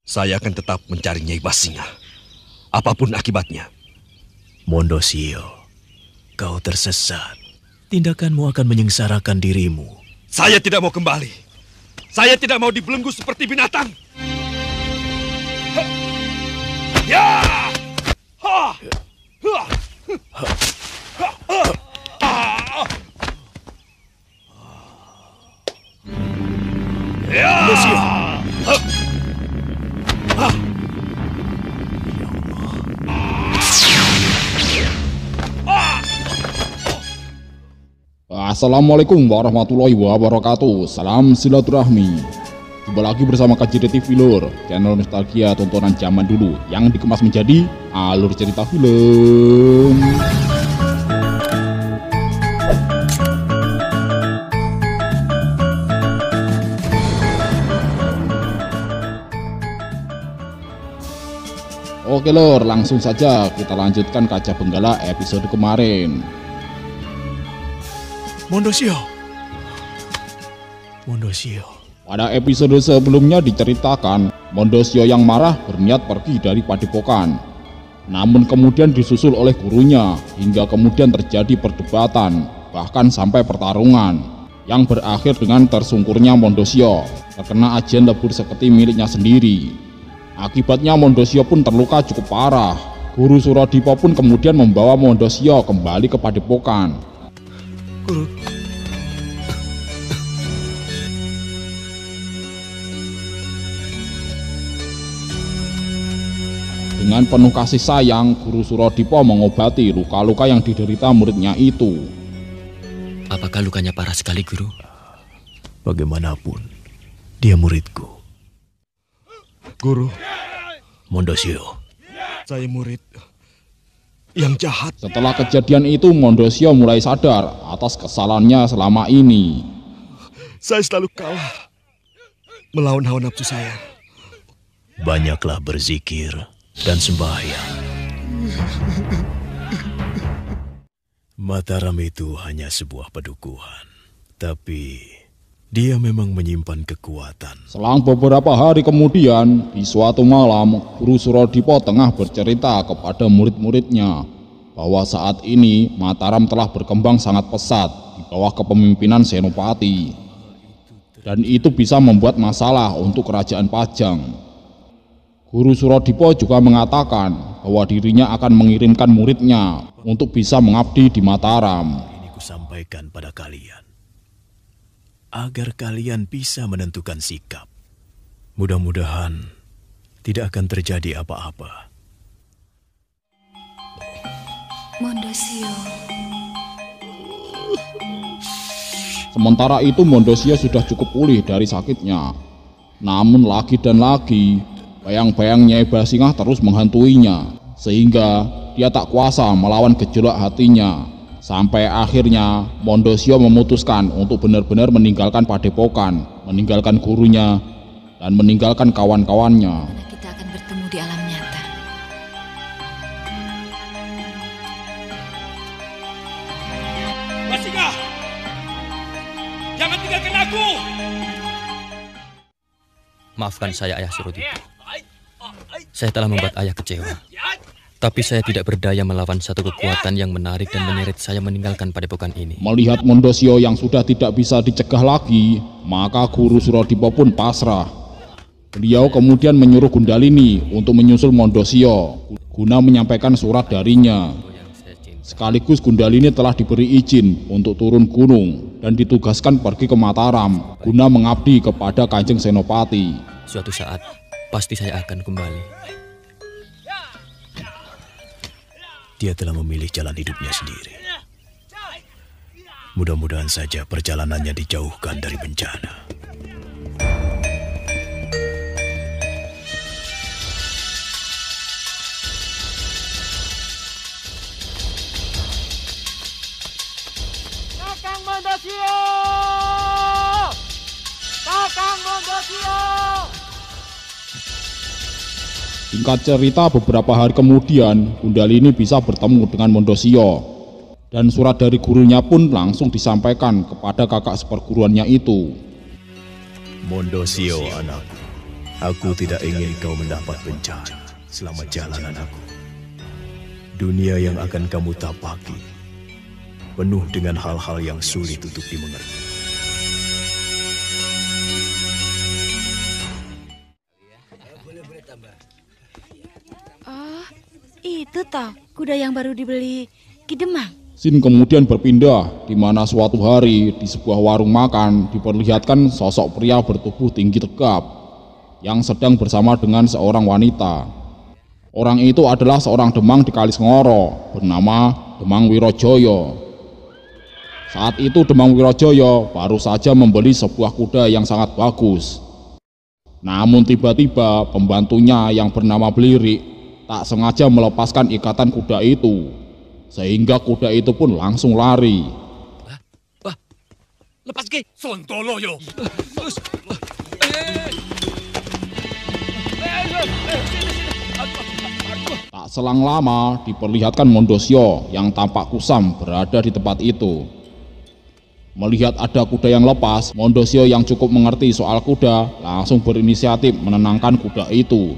Saya akan tetap mencari Nyai Basingah, apapun akibatnya. Mondosio, kau tersesat. Tindakanmu akan menyengsarakan dirimu. Saya tidak mau kembali. Saya tidak mau dibelenggu seperti binatang. Ya! Ha! Ha! Mondosio. Assalamualaikum warahmatullahi wabarakatuh. Salam silaturahmi. Jumpa lagi bersama KJD TV Lur, channel nostalgia tontonan zaman dulu yang dikemas menjadi alur cerita film. Oke Lur, langsung saja kita lanjutkan Kaca Benggala episode kemarin. Mondosio. Pada episode sebelumnya diceritakan, Mondosio yang marah berniat pergi dari padepokan. Namun kemudian disusul oleh gurunya, hingga kemudian terjadi perdebatan, bahkan sampai pertarungan, yang berakhir dengan tersungkurnya Mondosio, terkena ajian lebur seketi miliknya sendiri. Akibatnya Mondosio pun terluka cukup parah. Guru Suradipa pun kemudian membawa Mondosio kembali ke padepokan. Guru. Dengan penuh kasih sayang, Guru Suradipa mengobati luka-luka yang diderita muridnya itu. Apakah lukanya parah sekali, Guru? Bagaimanapun, dia muridku. Guru, Mondosio. saya murid yang jahat. Setelah kejadian itu, Mondosio mulai sadar atas kesalahannya selama ini. Saya selalu kalah melawan hawa nafsu saya. Banyaklah berzikir dan sembahyang. Mataram itu hanya sebuah pedukuhan, tapi dia memang menyimpan kekuatan. Selang beberapa hari kemudian, di suatu malam, Guru Suradipa tengah bercerita kepada murid-muridnya bahwa saat ini Mataram telah berkembang sangat pesat di bawah kepemimpinan Senopati. Dan itu bisa membuat masalah untuk kerajaan Pajang. Guru Suradipa juga mengatakan bahwa dirinya akan mengirimkan muridnya untuk bisa mengabdi di Mataram. Ini kusampaikan pada kalian, agar kalian bisa menentukan sikap. Mudah-mudahan tidak akan terjadi apa-apa. Mondosio. Sementara itu Mondosio sudah cukup pulih dari sakitnya. Namun lagi dan lagi, bayang-bayang Nyai Basingah terus menghantuinya, sehingga dia tak kuasa melawan gejolak hatinya. Sampai akhirnya Mondosio memutuskan untuk benar-benar meninggalkan padepokan, meninggalkan gurunya, dan meninggalkan kawan-kawannya. Kita akan bertemu di alam nyata. Basingah, jangan tinggalkan aku. Maafkan saya, Ayah Suradipa. Saya telah membuat Ayah kecewa. Tapi saya tidak berdaya melawan satu kekuatan yang menarik dan menyeret saya meninggalkan padepokan ini. Melihat Mondosio yang sudah tidak bisa dicegah lagi, maka Guru Suradipa pun pasrah. Beliau kemudian menyuruh Gundalini untuk menyusul Mondosio guna menyampaikan surat darinya. Sekaligus Gundalini telah diberi izin untuk turun gunung dan ditugaskan pergi ke Mataram guna mengabdi kepada Kanjeng Senopati. Suatu saat pasti saya akan kembali. Dia telah memilih jalan hidupnya sendiri. Mudah-mudahan saja perjalanannya dijauhkan dari bencana. Kakang Mondosio! Kakang Mondosio! Singkat cerita, beberapa hari kemudian Gundalini bisa bertemu dengan Mondosio, dan surat dari gurunya pun langsung disampaikan kepada kakak seperguruannya itu. Mondosio anakku, Aku tidak ingin kau mendapat bencana selama jalanan aku. Dunia yang akan kamu tapaki penuh dengan hal-hal yang sulit untuk dimengerti. Oh, itu toh kuda yang baru dibeli Ki Demang. Scene kemudian berpindah di mana suatu hari di sebuah warung makan diperlihatkan sosok pria bertubuh tinggi tegap yang sedang bersama dengan seorang wanita. Orang itu adalah seorang demang di Kalisengoro bernama Demang Wirojoyo. Saat itu Demang Wirojoyo baru saja membeli sebuah kuda yang sangat bagus. Namun tiba-tiba pembantunya yang bernama Blirik tak sengaja melepaskan ikatan kuda itu, sehingga kuda itu pun langsung lari. Wah, lepas ke, sontolo yo. Tak selang lama diperlihatkan Mondosio yang tampak kusam berada di tempat itu. Melihat ada kuda yang lepas, Mondosio yang cukup mengerti soal kuda langsung berinisiatif menenangkan kuda itu.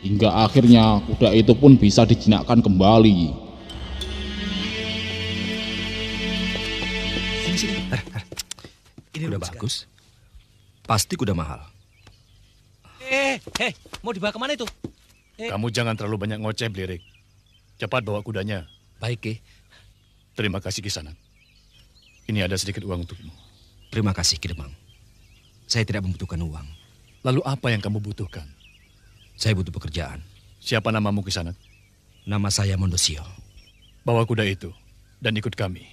Hingga akhirnya kuda itu pun bisa dijinakkan kembali. Sini. Ini udah bagus. Pasti kuda mahal. Mau dibawa kemana itu? Kamu jangan terlalu banyak ngoceh, Blirik. Cepat bawa kudanya. Baik, Ki. Terima kasih, Kisanak. Ini ada sedikit uang untukmu. Terima kasih, Ki Demang. Saya tidak membutuhkan uang. Lalu apa yang kamu butuhkan? Saya butuh pekerjaan. Siapa namamu, Kisanak? Nama saya Mondosio. Bawa kuda itu dan ikut kami.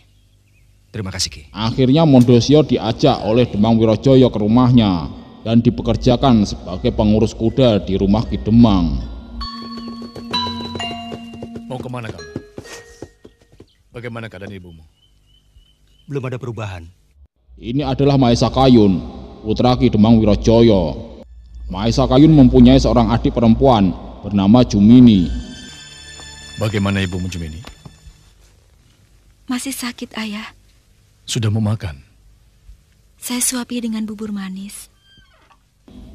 Terima kasih, Ki. Akhirnya Mondosio diajak oleh Demang Wirojoyo ke rumahnya dan dipekerjakan sebagai pengurus kuda di rumah Ki Demang. Mau kemana kamu? Bagaimana keadaan ibumu? Belum ada perubahan. Ini adalah Mahesa Kayun, putra Ki Demang Wirojoyo. Mahesa Kayun mempunyai seorang adik perempuan bernama Jumini. Bagaimana ibumu, Jumini? Masih sakit, Ayah. Sudah mau makan? Saya suapi dengan bubur manis.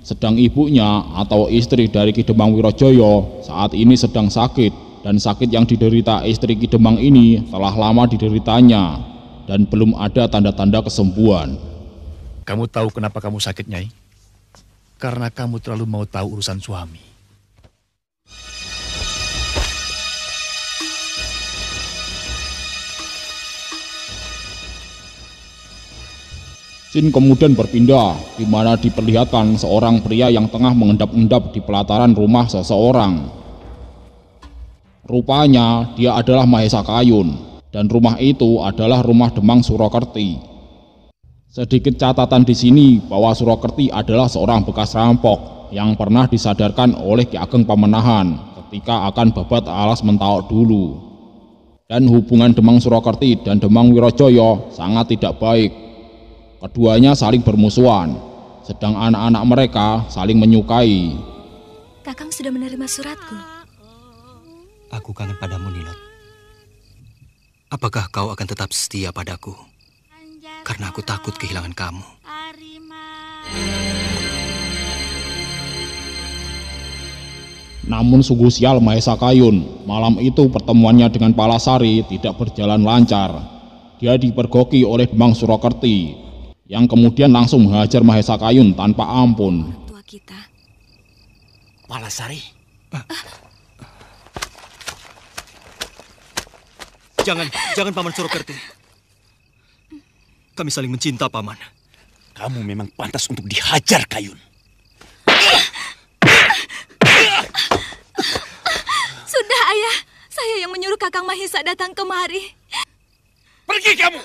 Sedang ibunya atau istri dari Ki Demang Wirojoyo saat ini sedang sakit, dan sakit yang diderita istri Ki Demang ini telah lama dideritanya dan belum ada tanda-tanda kesembuhan. Kamu tahu kenapa kamu sakit, Nyai? Karena kamu terlalu mau tahu urusan suami. Scene kemudian berpindah di mana diperlihatkan seorang pria yang tengah mengendap-endap di pelataran rumah seseorang. Rupanya dia adalah Mahesa Kayun, dan rumah itu adalah rumah Demang Surakerti. Sedikit catatan di sini bahwa Surakerti adalah seorang bekas rampok yang pernah disadarkan oleh Ki Ageng Pamenahan ketika akan babat alas Mentaok dulu. Dan hubungan Demang Surakerti dan Demang Wirojoyo sangat tidak baik. Keduanya saling bermusuhan, sedang anak-anak mereka saling menyukai. Kakang sudah menerima suratku. Aku kangen padamu, Nilot. Apakah kau akan tetap setia padaku? Karena aku takut kehilangan kamu. Namun sungguh sial Mahesa Kayun, malam itu pertemuannya dengan Palasari tidak berjalan lancar. Dia dipergoki oleh Demang Surakerti, yang kemudian langsung menghajar Mahesa Kayun tanpa ampun. Tua kita. Palasari? Jangan Paman Surakerti. Kami saling mencinta, Paman. Kamu memang pantas untuk dihajar, Kayun. Sudah, Ayah. Saya yang menyuruh Kakang Mahesa datang kemari. Pergi kamu!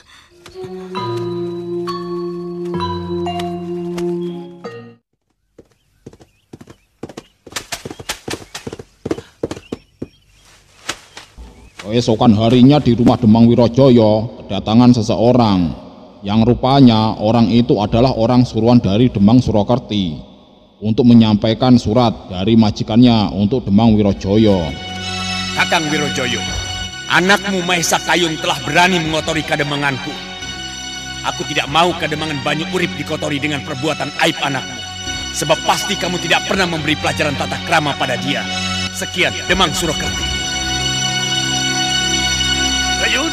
Keesokan harinya di rumah Demang Wirojoyo kedatangan seseorang yang rupanya orang itu adalah orang suruhan dari Demang Surakerti untuk menyampaikan surat dari majikannya untuk Demang Wirojoyo. Kakang Wirojoyo, anakmu Mahesa Kayun telah berani mengotori kademanganku. Aku tidak mau kademangan Banyu Urip dikotori dengan perbuatan aib anakmu. Sebab pasti kamu tidak pernah memberi pelajaran tata krama pada dia. Sekian, Demang Surokerti. Kayun!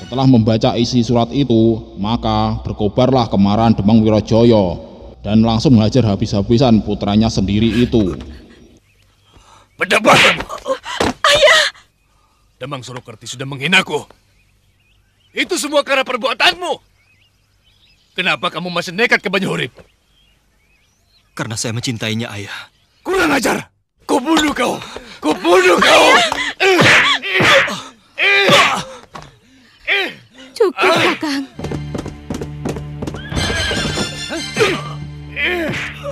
Setelah membaca isi surat itu, maka berkobarlah kemarahan Demang Wirojaya dan langsung menghajar habis-habisan putranya sendiri itu. Pendapat! Ayah! Demang Surokerti sudah menghinaku. Itu semua karena perbuatanmu. Kenapa kamu masih nekat ke Banyuhurip? Karena saya mencintainya, Ayah. Kurang ajar! Kubunuh kau! Kubunuh kau! Cukup, Kakang.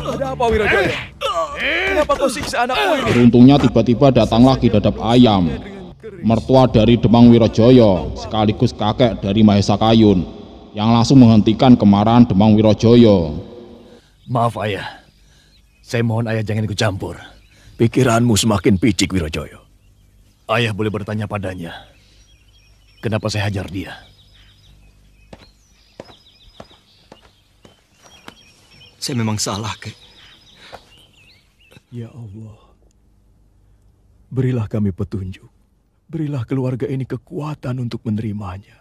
Ada apa, Wirojaya? Kenapa kau siksa anakku ini? Beruntungnya tiba-tiba datanglah Ki Dadap Ayam, mertua dari Demang Wirojaya, sekaligus kakek dari Mahesa Kayun, yang langsung menghentikan kemarahan Demang Wirojaya. Maaf, Ayah. Saya mohon Ayah jangan ikut campur. Pikiranmu semakin picik, Wirojaya. Ayah boleh bertanya padanya. Kenapa saya hajar dia? Saya memang salah, Kek. Ya Allah, berilah kami petunjuk. Berilah keluarga ini kekuatan untuk menerimanya.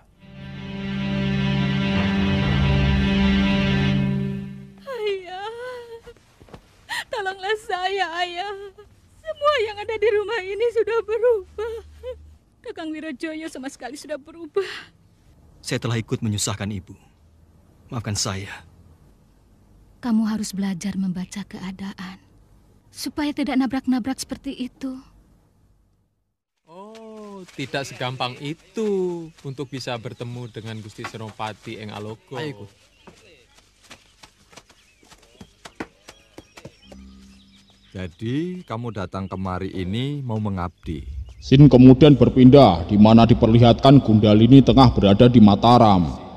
Ayah, tolonglah saya, Ayah. Semua yang ada di rumah ini sudah berubah. Kakang Wirojaya sama sekali sudah berubah. Saya telah ikut menyusahkan ibu. Maafkan saya. Kamu harus belajar membaca keadaan, supaya tidak nabrak-nabrak seperti itu. Oh, tidak segampang itu untuk bisa bertemu dengan Gusti Senopati Eng Alogo. Ayo ikut. Jadi, kamu datang kemari ini mau mengabdi. Sin kemudian berpindah di mana diperlihatkan Gundalini tengah berada di Mataram.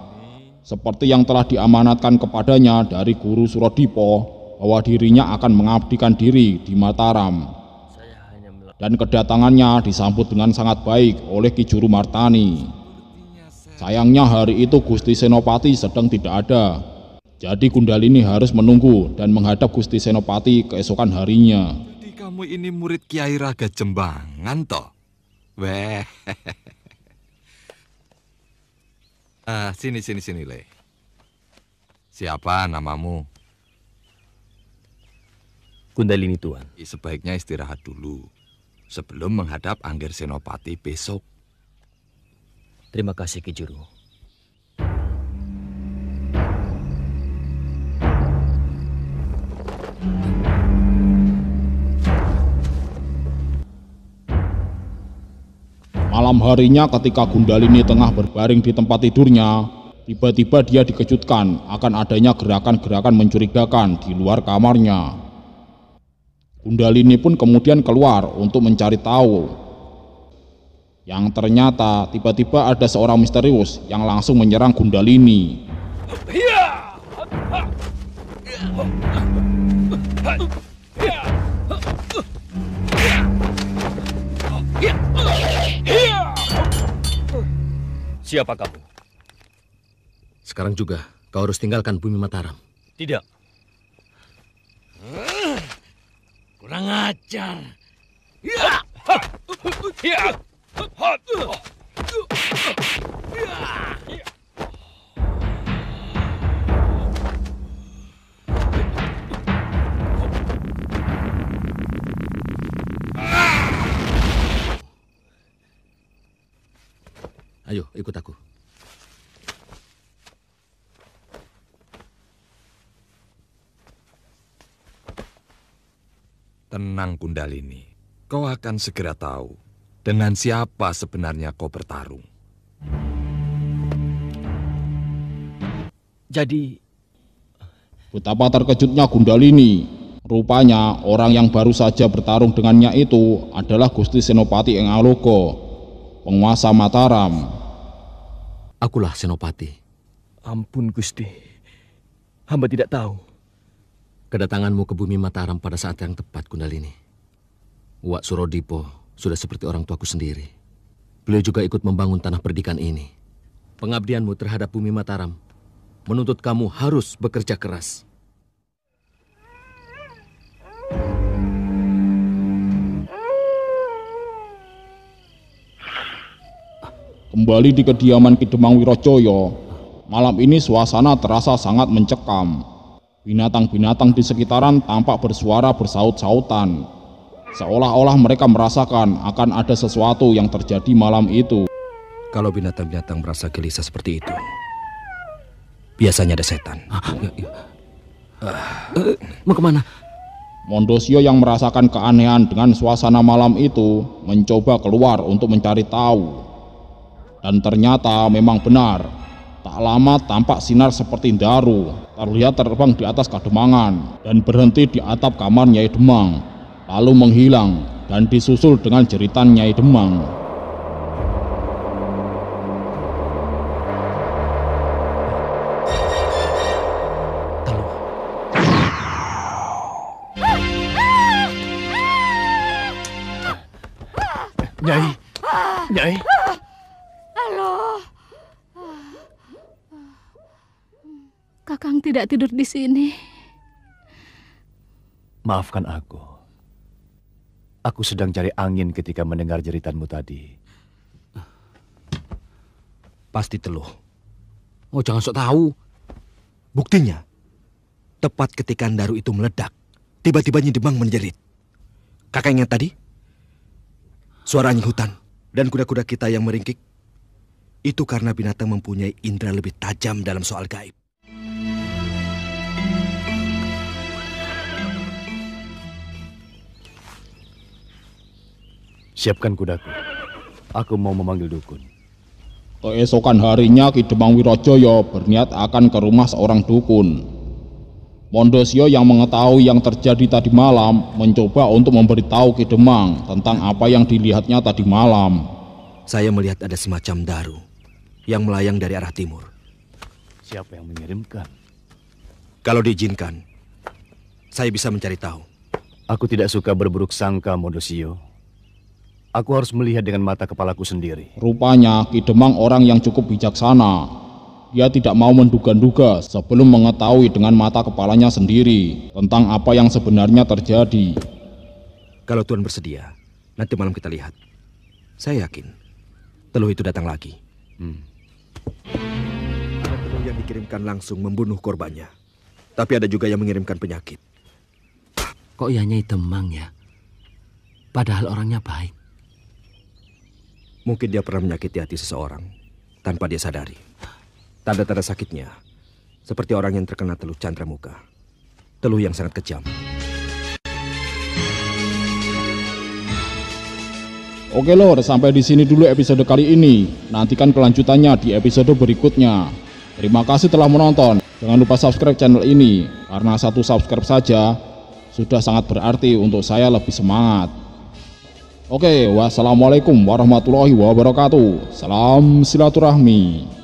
Seperti yang telah diamanatkan kepadanya dari Guru Surodipo bahwa dirinya akan mengabdikan diri di Mataram. Dan kedatangannya disambut dengan sangat baik oleh Ki Juru Martani. Sayangnya hari itu Gusti Senopati sedang tidak ada. Jadi Gundalini harus menunggu dan menghadap Gusti Senopati keesokan harinya. Jadi kamu ini murid Kiai Raga Jembangan, toh? Weh. Sini, Le. Siapa namamu? Gundalini, Tuan. Sebaiknya istirahat dulu sebelum menghadap Angger Senopati besok. Terima kasih, Ki Juru. Malam harinya ketika Gundalini tengah berbaring di tempat tidurnya, tiba-tiba dia dikejutkan akan adanya gerakan-gerakan mencurigakan di luar kamarnya. Gundalini pun kemudian keluar untuk mencari tahu. Yang ternyata tiba-tiba ada seorang misterius yang langsung menyerang Gundalini. Siapa kamu? Sekarang juga kau harus tinggalkan bumi Mataram. Tidak. Kurang ajar. Ayo, ikut aku. Tenang, Gundalini. Kau akan segera tahu dengan siapa sebenarnya kau bertarung. Jadi, betapa terkejutnya Gundalini. Rupanya orang yang baru saja bertarung dengannya itu adalah Gusti Senopati Eng Alogo, penguasa Mataram. Akulah Senopati. Ampun, Gusti. Hamba tidak tahu. Kedatanganmu ke bumi Mataram pada saat yang tepat, Gundalini. Wak Surodipo sudah seperti orang tuaku sendiri. Beliau juga ikut membangun tanah perdikan ini. Pengabdianmu terhadap bumi Mataram menuntut kamu harus bekerja keras. Kembali di kediaman Ki Demang Wirojoyo, malam ini suasana terasa sangat mencekam. Binatang-binatang di sekitaran tampak bersuara bersaut-sautan, seolah-olah mereka merasakan akan ada sesuatu yang terjadi malam itu. Kalau binatang-binatang merasa gelisah seperti itu, biasanya ada setan. Mau kemana? Mondosio yang merasakan keanehan dengan suasana malam itu mencoba keluar untuk mencari tahu. Dan ternyata memang benar, tak lama tampak sinar seperti Daru terlihat terbang di atas kademangan dan berhenti di atap kamar Nyai Demang, lalu menghilang dan disusul dengan jeritan Nyai Demang. Nyai, Nyai. Halo. Kakang tidak tidur di sini. Maafkan aku. Aku sedang cari angin ketika mendengar jeritanmu tadi. Pasti Teluh. Oh, jangan sok tahu. Buktinya, tepat ketika Daru itu meledak, tiba-tiba Nyi Demang menjerit. Kakak ingat tadi? Suara anjing hutan dan kuda-kuda kita yang meringkik. Itu karena binatang mempunyai indera lebih tajam dalam soal gaib. Siapkan kudaku. Aku mau memanggil dukun. Keesokan harinya Ki Demang Wirojoyo berniat akan ke rumah seorang dukun. Mondosio yang mengetahui yang terjadi tadi malam mencoba untuk memberitahu Ki Demang tentang apa yang dilihatnya tadi malam. Saya melihat ada semacam daru yang melayang dari arah timur. Siapa yang mengirimkan? Kalau diizinkan, saya bisa mencari tahu. Aku tidak suka berburuk sangka, Mondosio. Aku harus melihat dengan mata kepalaku sendiri. Rupanya Ki Demang orang yang cukup bijaksana. Dia tidak mau menduga-duga sebelum mengetahui dengan mata kepalanya sendiri tentang apa yang sebenarnya terjadi. Kalau Tuhan bersedia, nanti malam kita lihat. Saya yakin Teluh itu datang lagi. Ada Teluh yang dikirimkan langsung membunuh korbannya. Tapi ada juga yang mengirimkan penyakit. Kok ya Nyai Demang ya? Padahal orangnya baik. Mungkin dia pernah menyakiti hati seseorang tanpa dia sadari. Tanda-tanda sakitnya seperti orang yang terkena teluh candramuka. Teluh yang sangat kejam. Oke lor, sampai di sini dulu episode kali ini. Nantikan kelanjutannya di episode berikutnya. Terima kasih telah menonton. Jangan lupa subscribe channel ini, karena satu subscribe saja sudah sangat berarti untuk saya lebih semangat. Oke, wassalamualaikum warahmatullahi wabarakatuh. Salam silaturahmi.